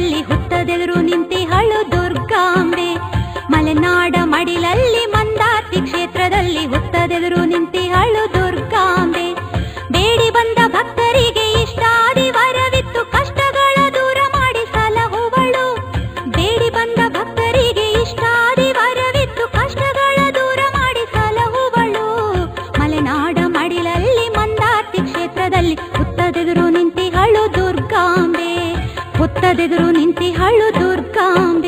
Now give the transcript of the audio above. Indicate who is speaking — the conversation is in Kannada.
Speaker 1: ಕ್ಷೇತ್ರದಲ್ಲಿ ಹುತ್ತದೆದುರು ನಿಂತಿಹಳು ದುರ್ಗಾಂಬೆ. ಮಲೆನಾಡ ಮಡಿಲಲ್ಲಿ ಮಂದಾರ್ತಿ ಕ್ಷೇತ್ರದಲ್ಲಿ ಹುತ್ತದೆದುರು ನಿಂತಿಹಳು ದುರ್ಗಾಂಬೆ. ಬೇಡಿ ಬಂದ ಭಕ್ತರಿಗೆ ಇಷ್ಟಾದಿ ವರವಿತ್ತು ಕಷ್ಟಗಳ ದೂರ ಮಾಡಿ ಸಲಹುವಳು. ಬೇಡಿ ಬಂದ ಭಕ್ತರಿಗೆ ಇಷ್ಟಾದಿ ವರವಿತ್ತು ಕಷ್ಟಗಳ ದೂರ ಮಾಡಿ ಸಲಹುವಳು. ಮಲೆನಾಡ ಮಡಿಲಲ್ಲಿ ಮಂದಾರ್ತಿ ಕ್ಷೇತ್ರದಲ್ಲಿ ಹುತ್ತದೆದುರು ನಿಂತಿಹಳು ದುರ್ಗಾಂಬೆ. ಹುತ್ತದೆದುರು ನಿಂತಿಹಳು ದುರ್ಗಾಂಬೆ.